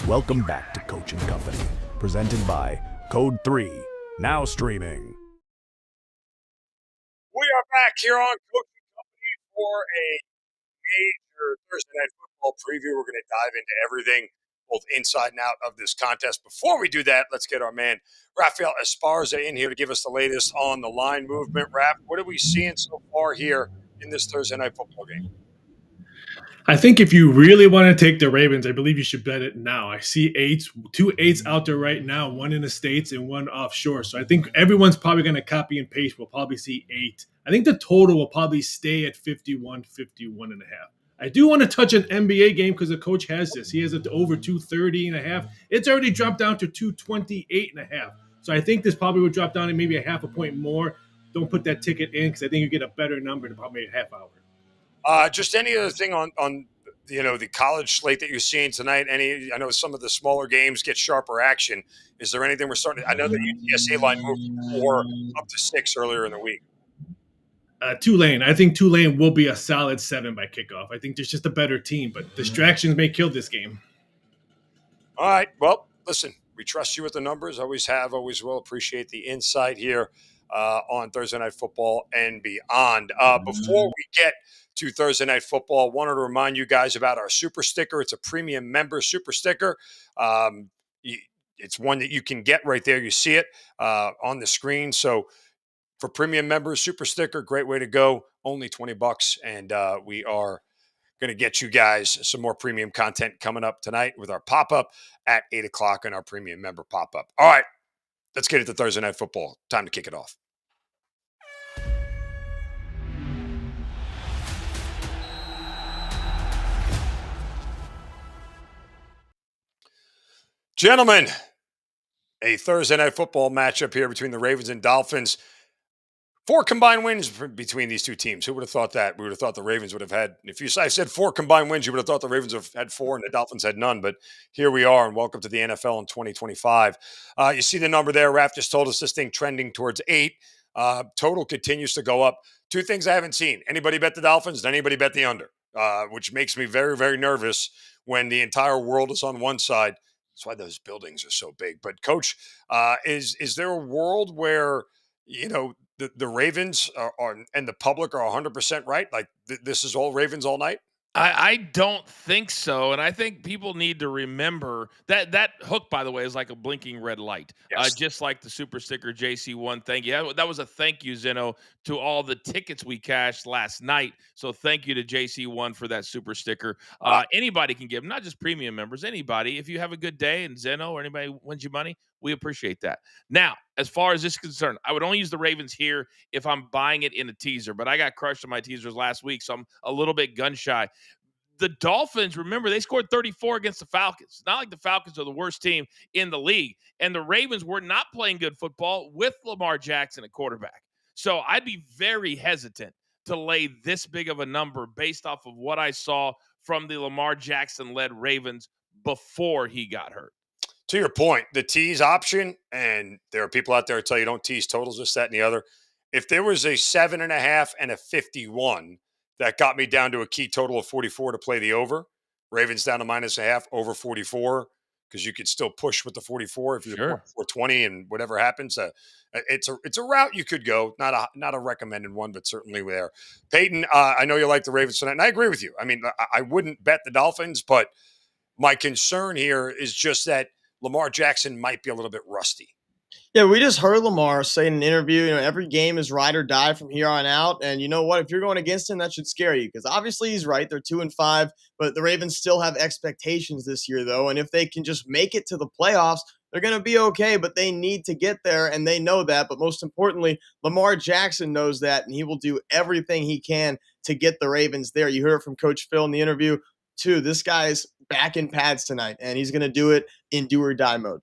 Welcome back to Coach and Company, presented by Code 3, now streaming. We are back here on Coach and Company for a major Thursday night football preview. We're going to dive into everything, both inside and out of this contest. Before we do that, let's get our man Rafael Esparza in here to give us the latest on the line movement. Raf, what are we seeing so far here in this Thursday night football game? I think if you really want to take the Ravens, I believe you should bet it now. I see 2 8s out there right now, one in the States and one offshore. So I think everyone's probably going to copy and paste. We'll probably see 8. I think the total will probably stay at 51 and a half. I do want to touch an NBA game because the coach has this. He has it to over 230 and a half. It's already dropped down to 228 and a half. So I think this probably will drop down to maybe a half a point more. Don't put that ticket in because I think you get a better number in probably a half hour. Just any other thing on the college slate that you're seeing tonight? I know some of the smaller games get sharper action. Is there anything we're starting to, I know the UTSA line moved from 4 up to 6 earlier in the week. Tulane. I think Tulane will be a solid 7 by kickoff. I think there's just a better team, but distractions may kill this game. All right. Well, listen, we trust you with the numbers. Always have, always will. Appreciate the insight here on Thursday Night Football and beyond. Before we get to Thursday Night Football, wanted to remind you guys about our super sticker. It's a premium member super sticker. It's one that you can get right there. You see it on the screen. So for premium members, super sticker, great way to go. Only $20. And we are going to get you guys some more premium content coming up tonight with our pop-up at 8 o'clock and our premium member pop-up. All right, let's get into Thursday Night Football. Time to kick it off. Gentlemen, a Thursday Night Football matchup here between the Ravens and Dolphins. 4 combined wins between these two teams. Who would have thought that? We would have thought the Ravens would have had, I said 4 combined wins, you would have thought the Ravens have had 4 and the Dolphins had none. But here we are, and welcome to the NFL in 2025. You see the number there. Raph just told us this thing trending towards 8. Total continues to go up. 2 things I haven't seen. Anybody bet the Dolphins? Did anybody bet the under? Which makes me very, very nervous when the entire world is on one side. That's why those buildings are so big. But Coach, is there a world where the Ravens are and the public are 100% right? Like this is all Ravens all night? I don't think so, and I think people need to remember that that hook, by the way, is like a blinking red light, Yes. just like the super sticker JC1. Thank you. That was a thank you, Zeno, to all the tickets we cashed last night. So thank you to JC1 for that super sticker. Anybody can give, not just premium members. Anybody, if you have a good day and Zeno or anybody wins you money, we appreciate that. Now, as far as this is concerned, I would only use the Ravens here if I'm buying it in a teaser, but I got crushed on my teasers last week, so I'm a little bit gun shy. The Dolphins, remember, they scored 34 against the Falcons. It's not like the Falcons are the worst team in the league. And the Ravens were not playing good football with Lamar Jackson at quarterback. So I'd be very hesitant to lay this big of a number based off of what I saw from the Lamar Jackson-led Ravens before he got hurt. To your point, the tease option, and there are people out there who tell you don't tease totals, this, that, and the other. If there was a 7.5 and a 51 that got me down to a key total of 44 to play the over, Ravens down to -0.5, over 44, because you could still push with the 44 if you're Sure. 420 and whatever happens. It's a route you could go, not a recommended one, but certainly there. Peyton, I know you like the Ravens tonight, and I agree with you. I mean, I wouldn't bet the Dolphins, but my concern here is just that Lamar Jackson might be a little bit rusty. Yeah, we just heard Lamar say in an interview, every game is ride or die from here on out. And you know what? If you're going against him, that should scare you because obviously he's right. They're 2-5, but the Ravens still have expectations this year, though. And if they can just make it to the playoffs, they're going to be okay, but they need to get there, and they know that. But most importantly, Lamar Jackson knows that, and he will do everything he can to get the Ravens there. You heard it from Coach Phil in the interview, too. This guy's back in pads tonight, and he's going to do it in do or die mode.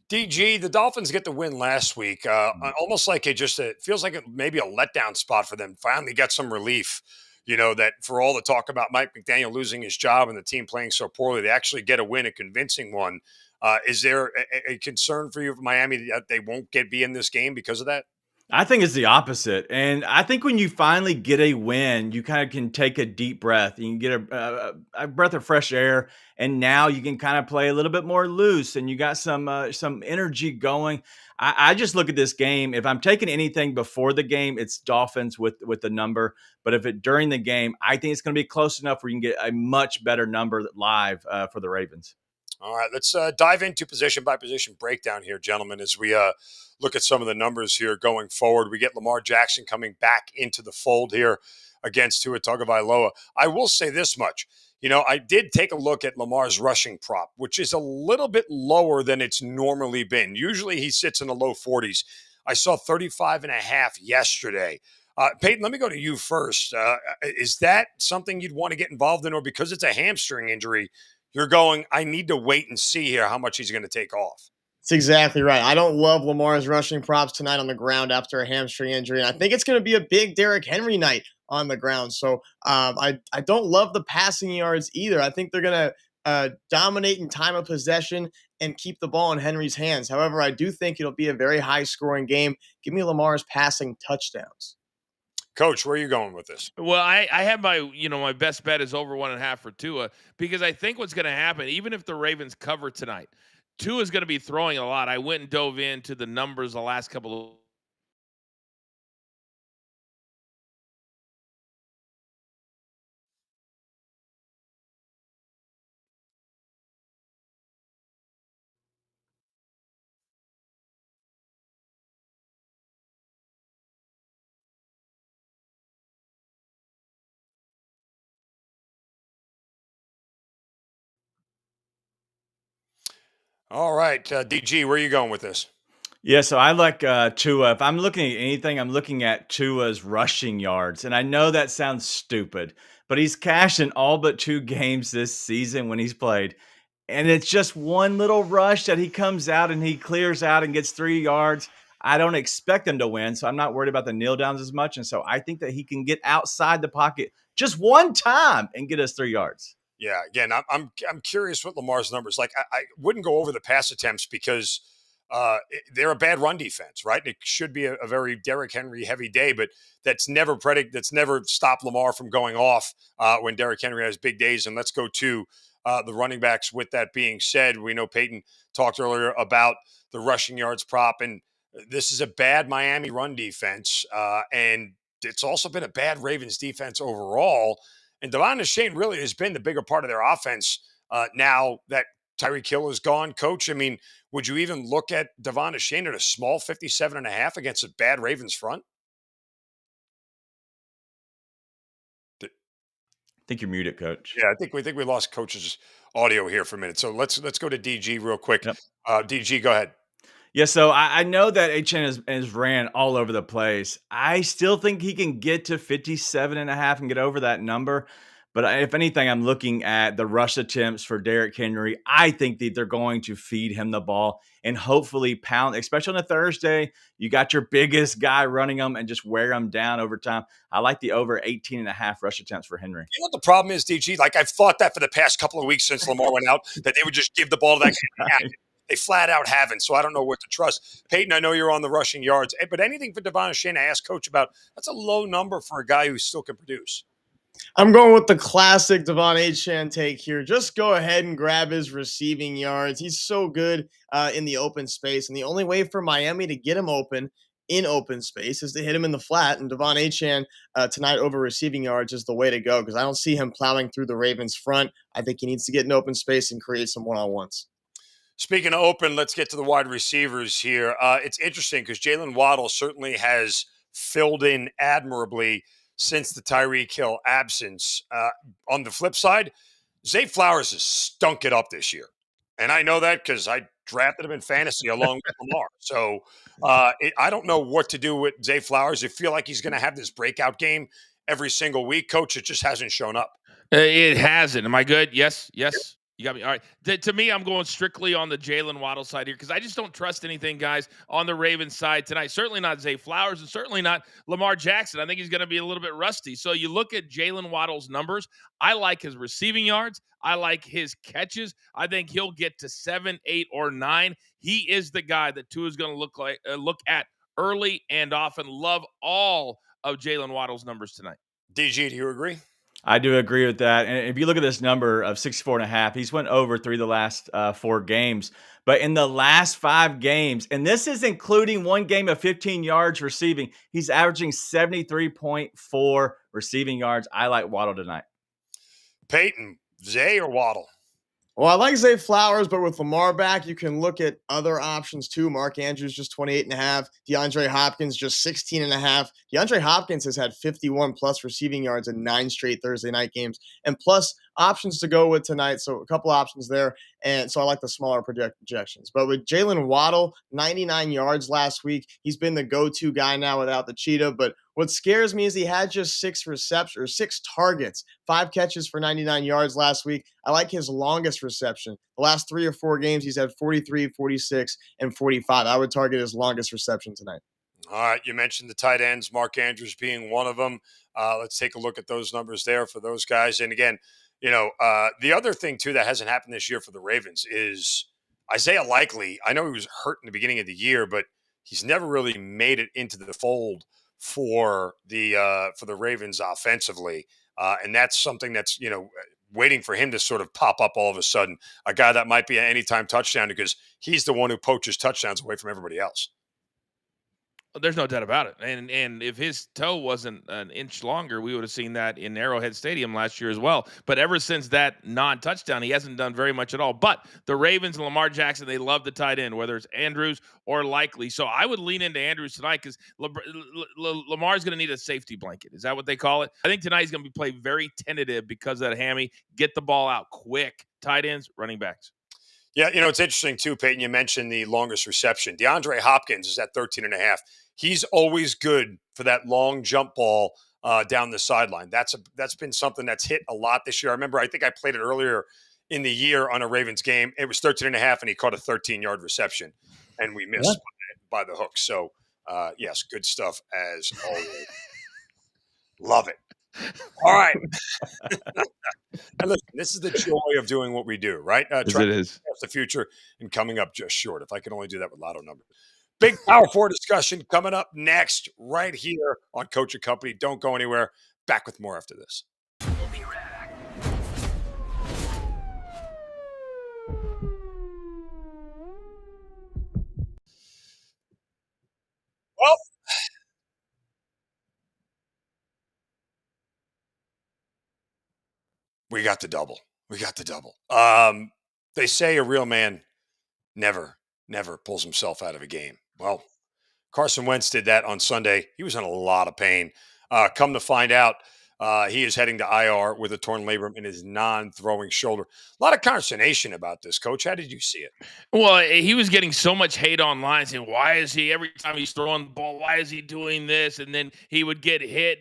DG, the Dolphins get the win last week. Almost like it feels like maybe a letdown spot for them. Finally got some relief, that for all the talk about Mike McDaniel losing his job and the team playing so poorly, they actually get a win, a convincing one. Is there a concern for you for Miami that they won't be in this game because of that? I think it's the opposite. And I think when you finally get a win, you kind of can take a deep breath. You can get a breath of fresh air. And now you can kind of play a little bit more loose and you got some energy going. I just look at this game. If I'm taking anything before the game, it's Dolphins with the number. But if it during the game, I think it's going to be close enough where you can get a much better number live for the Ravens. All right, let's dive into position by position breakdown here, gentlemen, as we look at some of the numbers here going forward. We get Lamar Jackson coming back into the fold here against Tua Tagovailoa. I will say this much. I did take a look at Lamar's rushing prop, which is a little bit lower than it's normally been. Usually he sits in the low 40s. I saw 35.5 yesterday. Peyton, let me go to you first. Is that something you'd want to get involved in, or because it's a hamstring injury, you're going, I need to wait and see here how much he's going to take off? That's exactly right. I don't love Lamar's rushing props tonight on the ground after a hamstring injury. And I think it's going to be a big Derrick Henry night on the ground. So I don't love the passing yards either. I think they're going to dominate in time of possession and keep the ball in Henry's hands. However, I do think it'll be a very high-scoring game. Give me Lamar's passing touchdowns. Coach, where are you going with this? Well, I have my best bet is over 1.5 for Tua, because I think what's going to happen, even if the Ravens cover tonight, Tua is going to be throwing a lot. I went and dove into the numbers the last couple of All right, DG, where are you going with this? Yeah, so I like Tua. If I'm looking at anything, I'm looking at Tua's rushing yards. And I know that sounds stupid, but he's cashed in all but 2 games this season when he's played. And it's just one little rush that he comes out and he clears out and gets 3 yards. I don't expect him to win, so I'm not worried about the kneel downs as much. And so I think that he can get outside the pocket just one time and get us 3 yards. Yeah, again, I'm curious what Lamar's numbers like. I wouldn't go over the pass attempts because they're a bad run defense, right? It should be a very Derrick Henry heavy day, but that's never stopped Lamar from going off when Derrick Henry has big days. And let's go to the running backs. With that being said, we know Peyton talked earlier about the rushing yards prop, and this is a bad Miami run defense, and it's also been a bad Ravens defense overall. And Devon Shane really has been the bigger part of their offense now that Tyreek Hill is gone. Coach, I mean, would you even look at Devon Shane at a small 57.5 against a bad Ravens front? I think you're muted, Coach. Yeah, I think we lost Coach's audio here for a minute. So let's go to DG real quick. Yep. DG, go ahead. Yeah, so I know that HN has ran all over the place. I still think he can get to 57.5 and get over that number. But if anything, I'm looking at the rush attempts for Derrick Henry. I think that they're going to feed him the ball and hopefully pound, especially on a Thursday. You got your biggest guy running them and just wear them down over time. I like the over 18.5 rush attempts for Henry. You know what the problem is, DG? Like, I've thought that for the past couple of weeks since Lamar went out, that they would just give the ball to that guy. They flat out haven't, so I don't know what to trust. Peyton, I know you're on the rushing yards, but anything for Devon Shane, I asked Coach about, that's a low number for a guy who still can produce. I'm going with the classic Devon Achane take here. Just go ahead and grab his receiving yards. He's so good in the open space, and the only way for Miami to get him open in open space is to hit him in the flat, and Devon Achane tonight over receiving yards is the way to go because I don't see him plowing through the Ravens front. I think he needs to get in open space and create some one-on-ones. Speaking of open, let's get to the wide receivers here. It's interesting because Jalen Waddle certainly has filled in admirably since the Tyreek Hill absence. On the flip side, Zay Flowers has stunk it up this year. And I know that because I drafted him in fantasy along with Lamar. So I don't know what to do with Zay Flowers. I feel like he's going to have this breakout game every single week. Coach, it just hasn't shown up. It hasn't. Am I good? Yes. You got me. All right. To me, I'm going strictly on the Jalen Waddle side here because I just don't trust anything, guys, on the Ravens side tonight. Certainly not Zay Flowers and certainly not Lamar Jackson. I think he's going to be a little bit rusty. So you look at Jalen Waddle's numbers. I like his receiving yards. I like his catches. I think he'll get to 7, 8, or 9. He is the guy that Tua is going to look at early and often. Love all of Jalen Waddle's numbers tonight. DG, do you agree? I do agree with that. And if you look at this number of 64.5, he's went over 3 of the last 4 games. But in the last 5 games, and this is including one game of 15 yards receiving, he's averaging 73.4 receiving yards. I like Waddle tonight. Peyton, Zay or Waddle? Well, I like Zay Flowers, but with Lamar back, you can look at other options too. Mark Andrews just 28.5. DeAndre Hopkins just 16.5. DeAndre Hopkins has had 51 plus receiving yards in 9 straight Thursday night games, and plus options to go with tonight. So a couple options there. And so I like the smaller projections. But with Jalen Waddle, 99 yards last week, he's been the go-to guy now without the cheetah. But what scares me is he had just 6 receptions or 6 targets, 5 catches for 99 yards last week. I like his longest reception. The last 3 or 4 games, he's had 43, 46, and 45. I would target his longest reception tonight. All right, you mentioned the tight ends, Mark Andrews being one of them. Let's take a look at those numbers there for those guys. And again, you know, the other thing too that hasn't happened this year for the Ravens is Isaiah Likely. I know he was hurt in the beginning of the year, but he's never really made it into the fold for the Ravens offensively, and that's something that's waiting for him to sort of pop up all of a sudden. A guy that might be an anytime touchdown because he's the one who poaches touchdowns away from everybody else. There's no doubt about it. And if his toe wasn't an inch longer, we would have seen that in Arrowhead Stadium last year as well. But ever since that non-touchdown, he hasn't done very much at all. But the Ravens and Lamar Jackson, they love the tight end, whether it's Andrews or Likely. So I would lean into Andrews tonight because Lamar's going to need a safety blanket. Is that what they call it? I think tonight he's going to be played very tentative because of that hammy. Get the ball out quick. Tight ends, running backs. Yeah, it's interesting too, Peyton. You mentioned the longest reception. DeAndre Hopkins is at 13.5. He's always good for that long jump ball down the sideline. That's been something that's hit a lot this year. I think I played it earlier in the year on a Ravens game. It was 13.5, and he caught a 13-yard reception, and we missed by the hook. So, yes, good stuff as always. Love it. All right. And listen, this is the joy of doing what we do, right? It is. The future and coming up just short. If I can only do that with lotto number. Big Power 4 discussion coming up next right here on Coach and Company. Don't go anywhere. Back with more after this. Well, we got the double. We got the double. They say a real man never, never pulls himself out of a game. Well, Carson Wentz did that on Sunday. He was in a lot of pain. Come to find out, he is heading to IR with a torn labrum in his non-throwing shoulder. A lot of consternation about this, Coach. How did you see it? Well, he was getting so much hate online saying, why is he, every time he's throwing the ball, why is he doing this? And then he would get hit,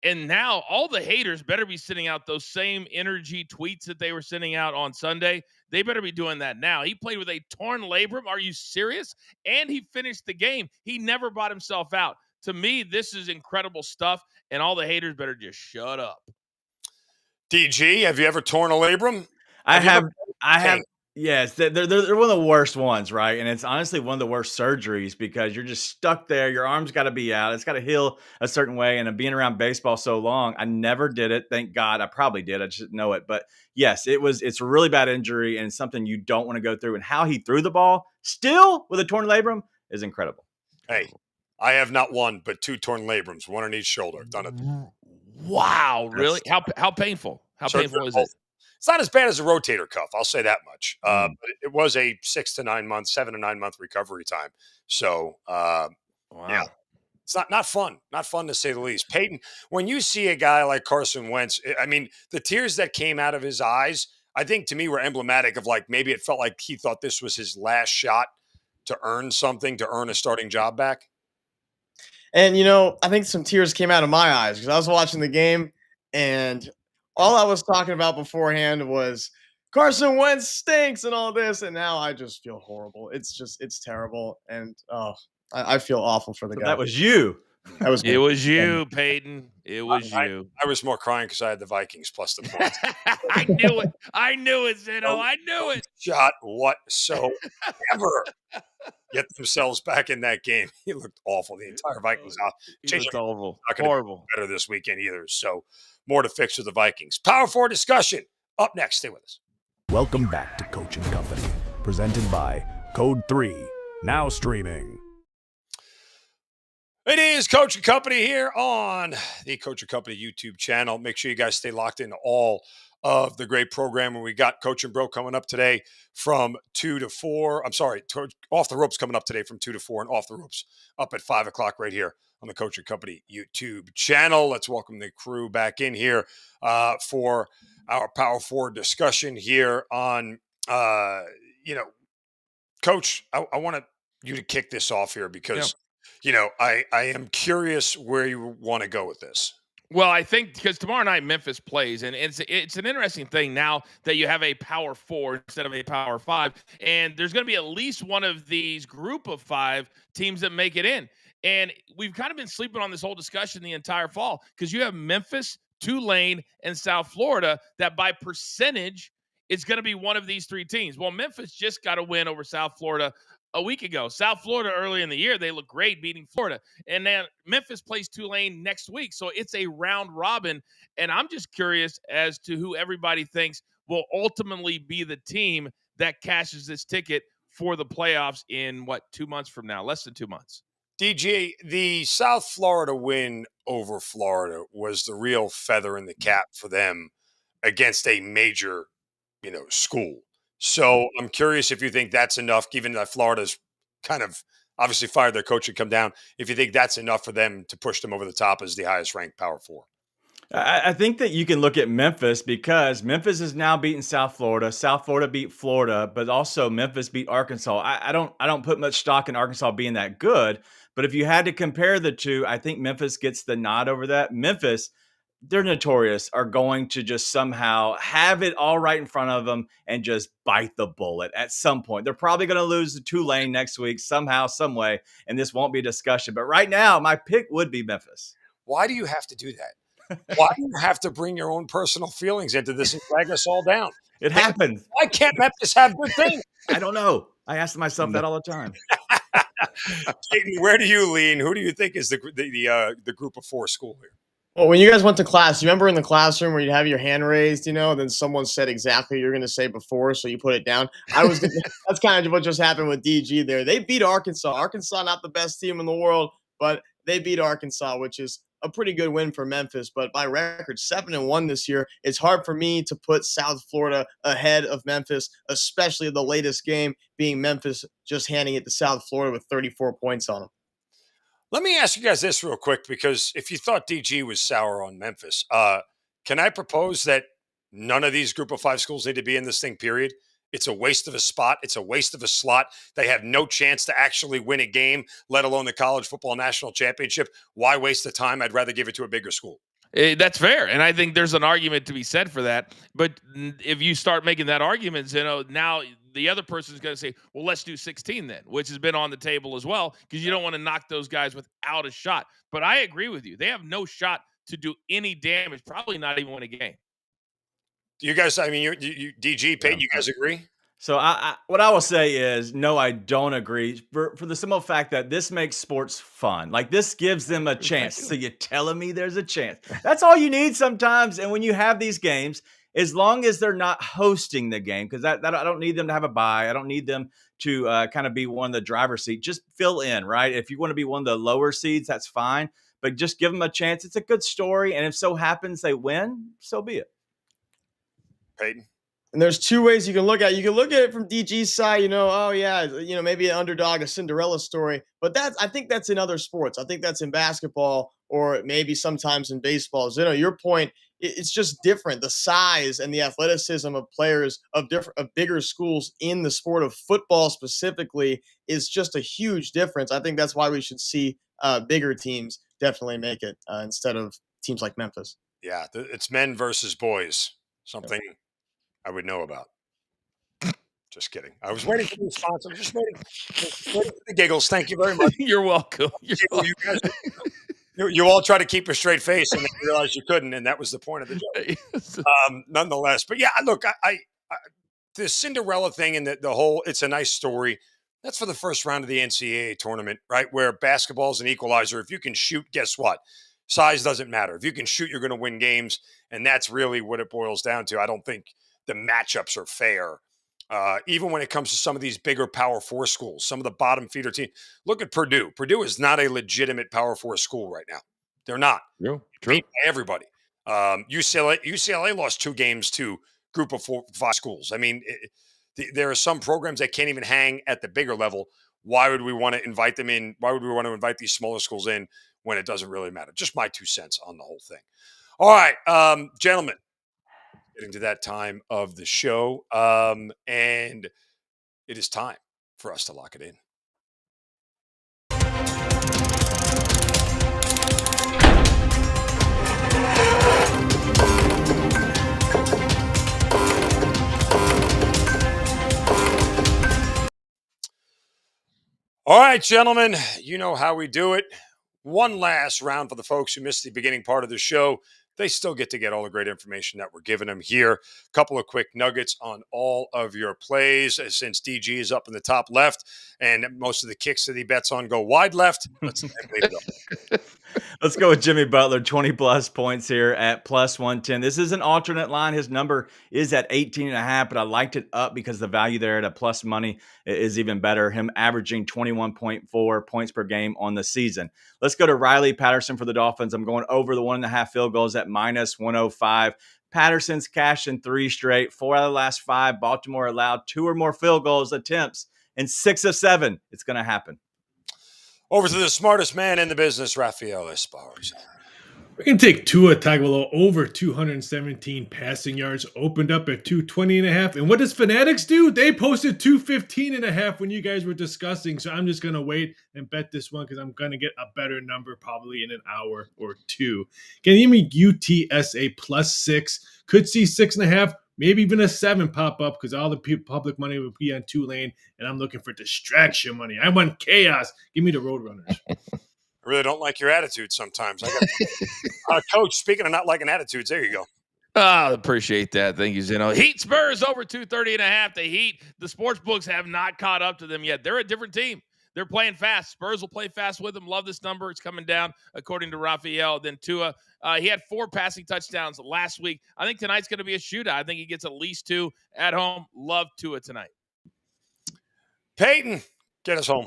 and now all the haters better be sending out those same energy tweets that they were sending out on Sunday. They better be doing that now. He played with a torn labrum. Are you serious? And he finished the game. He never bought himself out. To me, this is incredible stuff, and all the haters better just shut up. DG, have you ever torn a labrum? I have. Okay. Yes, they're one of the worst ones, right? And it's honestly one of the worst surgeries because you're just stuck there. Your arm's got to be out. It's got to heal a certain way. And being around baseball so long, I never did it. Thank God. I probably did. I just didn't know it. But yes, it's a really bad injury and it's something you don't want to go through. And how he threw the ball still with a torn labrum is incredible. Hey, I have not one, but 2 torn labrums, one on each shoulder. I've done it. Wow, really? How painful? How painful is it? It's not as bad as a rotator cuff. I'll say that much. But it was a 7 to 9 month recovery time. So, Wow. yeah, it's not fun. Not fun to say the least. Peyton, when you see a guy like Carson Wentz, I mean, the tears that came out of his eyes, I think to me were emblematic of like maybe it felt like he thought this was his last shot to earn something, to earn a starting job back. And, I think some tears came out of my eyes because I was watching the game and all I was talking about beforehand was Carson Wentz stinks and all this. And now I just feel horrible. It's terrible. And I feel awful for the guy. That was you. That was me. It was you, Peyton. It was you. I was more crying because I had the Vikings plus the points. I knew it. I knew it, Zeno. I knew it. Shot whatsoever. Get themselves back in that game. He looked awful. The entire Vikings out. He looked horrible. Not gonna Horrible. be better this weekend either. So more to fix with the Vikings. Power 4 discussion up next. Stay with us. Welcome back to Coaching Company, presented by Code 3, now streaming. It is Coach and Company here on the Coach and Company YouTube channel. Make sure you guys stay locked into all of the great programming. We got Coach and Bro coming up today from 2 to 4. I'm sorry, Off the Ropes coming up today from 2 to 4 and Off the Ropes up at 5 o'clock right here on the Coach and Company YouTube channel. Let's welcome the crew back in here for our Power 4 discussion here on, Coach, I want you to kick this off here because – I am curious where you want to go with this. Well, I think because tomorrow night Memphis plays, and it's an interesting thing now that you have a Power 4 instead of a Power 5, and there's going to be at least one of these group of 5 teams that make it in. And we've kind of been sleeping on this whole discussion the entire fall because you have Memphis, Tulane, and South Florida that by percentage it's going to be one of these 3 teams. Well, Memphis just got a win over South Florida a week ago. South Florida early in the year, they look great beating Florida. And then Memphis plays Tulane next week. So it's a round robin. And I'm just curious as to who everybody thinks will ultimately be the team that cashes this ticket for the playoffs in 2 months from now, less than 2 months. DG, the South Florida win over Florida was the real feather in the cap for them against a major, school. So I'm curious if you think that's enough, given that Florida's kind of obviously fired their coach and come down, if you think that's enough for them to push them over the top as the highest ranked Power 4. I think that you can look at Memphis because Memphis has now beaten South Florida. South Florida beat Florida, but also Memphis beat Arkansas. I don't put much stock in Arkansas being that good, but if you had to compare the two, I think Memphis gets the nod over that. Memphis, they're notorious, are going to just somehow have it all right in front of them and just bite the bullet at some point. They're probably going to lose to Tulane next week somehow, some way, and this won't be a discussion. But right now, my pick would be Memphis. Why do you have to do that? Why do you have to bring your own personal feelings into this and drag us all down? It happens. Why can't Memphis have good things? I don't know. I ask myself that all the time. Peyton, where do you lean? Who do you think is the group of 4 school here? Well, when you guys went to class, you remember in the classroom where you'd have your hand raised, then someone said exactly what you're going to say before, so you put it down. That's kind of what just happened with DG there. They beat Arkansas. Arkansas, not the best team in the world, but they beat Arkansas, which is a pretty good win for Memphis. But by record, 7-1 this year. It's hard for me to put South Florida ahead of Memphis, especially the latest game being Memphis just handing it to South Florida with 34 points on them. Let me ask you guys this real quick, because if you thought DG was sour on Memphis, can I propose that none of these group of 5 schools need to be in this thing, period? It's a waste of a spot. It's a waste of a slot. They have no chance to actually win a game, let alone the college football national championship. Why waste the time? I'd rather give it to a bigger school. That's fair. And I think there's an argument to be said for that. But if you start making that argument, now the other person is going to say, well, let's do 16 then, which has been on the table as well, because you don't want to knock those guys without a shot. But I agree with you. They have no shot to do any damage, probably not even win a game. You guys, I mean, you DG, Peyton, you guys agree? So what I will say is, no, I don't agree for the simple fact that this makes sports fun. Like, this gives them a chance. So you're telling me there's a chance. That's all you need sometimes. And when you have these games, as long as they're not hosting the game, because that I don't need them to have a bye. I don't need them to kind of be one of the driver's seat. Just fill in, right? If you want to be one of the lower seeds, that's fine. But just give them a chance. It's a good story. And if so happens they win, so be it. Peyton? And there's 2 ways you can look at it. You can look at it from DG's side, oh yeah, maybe an underdog, a Cinderella story. But I think that's in other sports. I think that's in basketball, or maybe sometimes in baseball. Your point, it's just different. The size and the athleticism of players of bigger schools in the sport of football specifically is just a huge difference. I think that's why we should see bigger teams definitely make it instead of teams like Memphis. Yeah, it's men versus boys. Something I would know about. Just kidding. I was waiting for the response. I'm just waiting for the giggles. Thank you very much. You're welcome. You guys, you all try to keep a straight face, and then realized you couldn't, and that was the point of the joke. Nonetheless, but yeah, look, I the Cinderella thing and the whole, it's a nice story. That's for the first round of the NCAA tournament, right? Where basketball's an equalizer. If you can shoot, guess what? Size doesn't matter. If you can shoot, you're going to win games, and that's really what it boils down to. I don't think the matchups are fair. Even when it comes to some of these bigger Power 4 schools, some of the bottom feeder teams. Look at Purdue. Purdue is not a legitimate Power 4 school right now. They're not. True. Beat by everybody. UCLA lost 2 games to group of 5 schools. I mean, there are some programs that can't even hang at the bigger level. Why would we want to invite them in? Why would we want to invite these smaller schools in when it doesn't really matter? Just my 2 cents on the whole thing. All right, gentlemen. Getting to that time of the show, and it is time for us to lock it in. All right, gentlemen, you know how we do it. One last round for the folks who missed the beginning part of the show. They still get all the great information that we're giving them here. A couple of quick nuggets on all of your plays, since DG is up in the top left and most of the kicks that he bets on go wide left. Let's go with Jimmy Butler, 20-plus points here at plus 110. This is an alternate line. His number is at 18.5, but I liked it up because the value there at a plus money is even better. Him averaging 21.4 points per game on the season. Let's go to Riley Patterson for the Dolphins. I'm going over the 1.5 field goals at minus 105. Patterson's cashed in 3 straight. 4 out of the last 5. Baltimore allowed 2 or more field goals attempts in 6 of 7. It's going to happen. Over to the smartest man in the business, Rafael Esparza. We're going to take Tua Tagovailoa over 217 passing yards, opened up at 220.5. And what does Fanatics do? They posted 215.5 when you guys were discussing. So I'm just going to wait and bet this one because I'm going to get a better number probably in an hour or 2. Can you give me UTSA plus 6? Could see 6.5, maybe even a 7 pop up because all the public money will be on Tulane. And I'm looking for distraction money. I want chaos. Give me the Roadrunners. I really don't like your attitude sometimes. Coach, speaking of not liking attitudes, there you go. Appreciate that. Thank you, Zeno. Heat Spurs over 230.5. The Heat, the sports books have not caught up to them yet. They're a different team. They're playing fast. Spurs will play fast with them. Love this number. It's coming down, according to Raphael. Then Tua, he had 4 passing touchdowns last week. I think tonight's going to be a shootout. I think he gets at least 2 at home. Love Tua tonight. Peyton, get us home.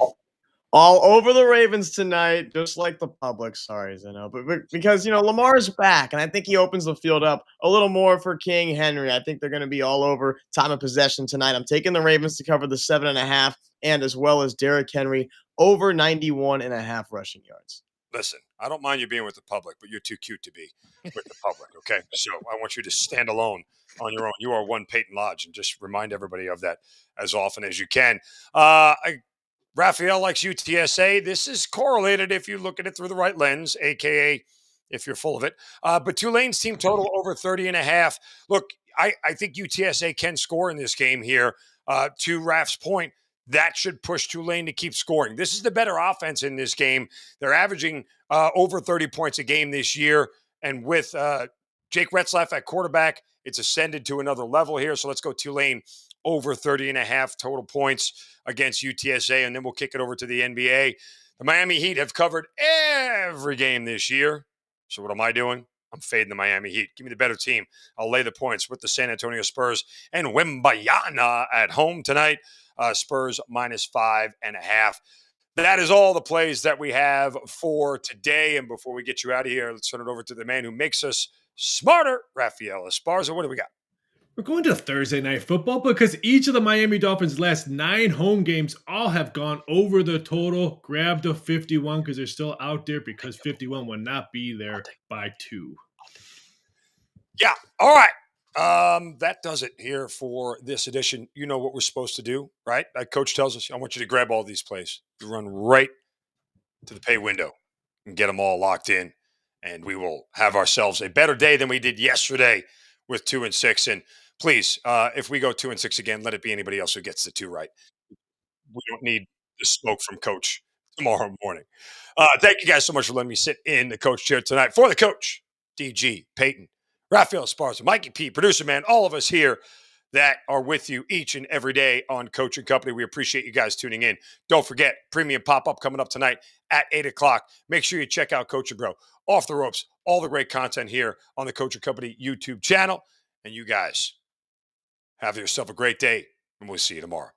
All over the Ravens tonight, just like the public. Sorry, Zeno. But because, Lamar's back, and I think he opens the field up a little more for King Henry. I think they're going to be all over time of possession tonight. I'm taking the Ravens to cover the 7.5, and as well as Derrick Henry over 91.5 rushing yards. Listen, I don't mind you being with the public, but you're too cute to be with the public, okay? So I want you to stand alone on your own. You are one Peyton Lodge, and just remind everybody of that as often as you can. Raphael likes UTSA. This is correlated if you look at it through the right lens, a.k.a. if you're full of it. But Tulane's team total over 30.5. Look, I think UTSA can score in this game here. To Raf's point, that should push Tulane to keep scoring. This is the better offense in this game. They're averaging over 30 points a game this year. And with Jake Retzlaff at quarterback, it's ascended to another level here. So let's go Tulane over 30.5 total points against UTSA, and then we'll kick it over to the NBA. The Miami Heat have covered every game this year. So what am I doing? I'm fading the Miami Heat. Give me the better team. I'll lay the points with the San Antonio Spurs and Wimbayana at home tonight. Spurs -5.5. That is all the plays that we have for today. And before we get you out of here, let's turn it over to the man who makes us smarter, Raphael Esparza. What do we got? We're going to Thursday Night Football because each of the Miami Dolphins' last 9 home games all have gone over the total. Grab the 51 because they're still out there because 51 will not be there by 2. Yeah. All right. That does it here for this edition. You know what we're supposed to do, right? Like Coach tells us, I want you to grab all these plays. You run right to the pay window and get them all locked in, and we will have ourselves a better day than we did yesterday with 2 and 6. And please, if we go 2 and 6 again, let it be anybody else who gets the 2 right. We don't need the smoke from Coach tomorrow morning. Thank you guys so much for letting me sit in the coach chair tonight. For the coach, DG, Peyton, Raphael Esparza, Mikey P, producer man, all of us here that are with you each and every day on Coach and Company. We appreciate you guys tuning in. Don't forget, premium pop-up coming up tonight at 8 o'clock. Make sure you check out Coach and Bro, Off the Ropes, all the great content here on the Coach and Company YouTube channel. And you guys have yourself a great day, and we'll see you tomorrow.